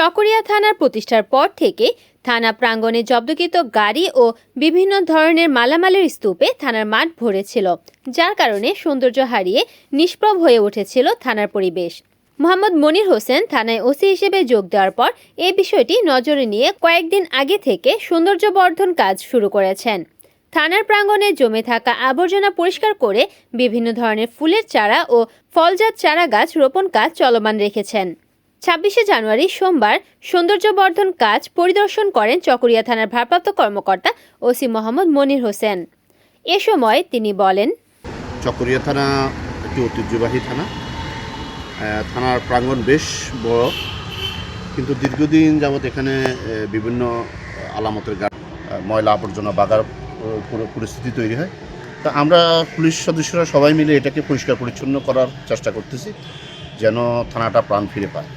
চকরিয়া থানার প্রতিষ্ঠার পর থেকে থানা প্রাঙ্গণে জব্দকৃত গাড়ি ও বিভিন্ন ধরনের মালামালের স্তূপে থানার মাঠ ভরেছিল, যার কারণে সৌন্দর্য হারিয়ে নিষ্প্রভ হয়ে উঠেছিল থানার পরিবেশ। মোহাম্মদ মনির হোসেন থানায় ওসি হিসেবে যোগ দেওয়ার পর এই বিষয়টি নজরে নিয়ে কয়েকদিন আগে থেকে সৌন্দর্যবর্ধন কাজ শুরু করেছেন। থানার প্রাঙ্গণে জমে থাকা আবর্জনা পরিষ্কার করে বিভিন্ন ধরনের ফুলের চারা ও ফলজাত চারা গাছ রোপণ কাজ চলমান রেখেছেন। 26শে জানুয়ারি সোমবার সৌন্দর্যবর্ধন কাজ পরিদর্শন করেন চকরিয়া থানার ভারপ্রাপ্ত কর্মকর্তা ওসি মোহাম্মদ মনির হোসেন। এ সময় তিনি বলেন, চকরিয়া থানা একটি ঐতিহ্যবাহী থানা। থানার প্রাঙ্গণ বেশ বড়, কিন্তু দীর্ঘদিন যাবৎ এখানে বিভিন্ন আলামতের ময়লা আবর্জনা বাগার পরিস্থিতি তৈরি হয়। তা আমরা পুলিশ সদস্যরা সবাই মিলে এটাকে পরিষ্কার পরিচ্ছন্ন করার চেষ্টা করতেছি, যেন থানাটা প্রাণ ফিরে পায়।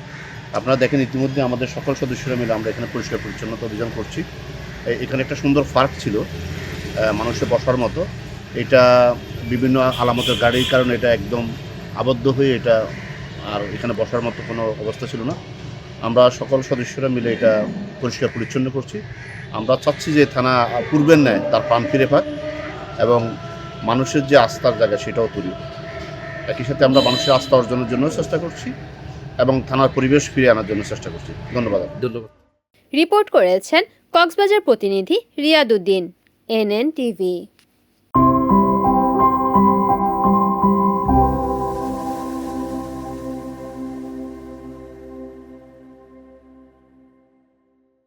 আপনারা দেখেন ইতিমধ্যে আমাদের সকল সদস্যরা মিলে আমরা এখানে পরিষ্কার পরিচ্ছন্নতা অভিযান করছি। এখানে একটা সুন্দর পার্ক ছিল মানুষের বসার মতো, এটা বিভিন্ন আলামতের গাড়ির কারণে এটা একদম আবদ্ধ হয়ে এটা আর এখানে বসার মতো কোনো অবস্থা ছিল না। আমরা সকল সদস্যরা মিলে এটা পরিষ্কার পরিচ্ছন্ন করছি। আমরা চাচ্ছি যে থানা পূর্বের ন্যায় তার প্রাণ ফিরে পাক এবং মানুষের যে আস্থার জায়গা সেটাও তৈরি। একই সাথে আমরা মানুষের আস্থা অর্জনের জন্য চেষ্টা করছি এবং থানার পরিবেশ ফিরে আনার জন্য চেষ্টা করছি। ধন্যবাদ। রিপোর্ট করেছেন কক্সবাজার প্রতিনিধি রিয়াদউদ্দিন, NN TV।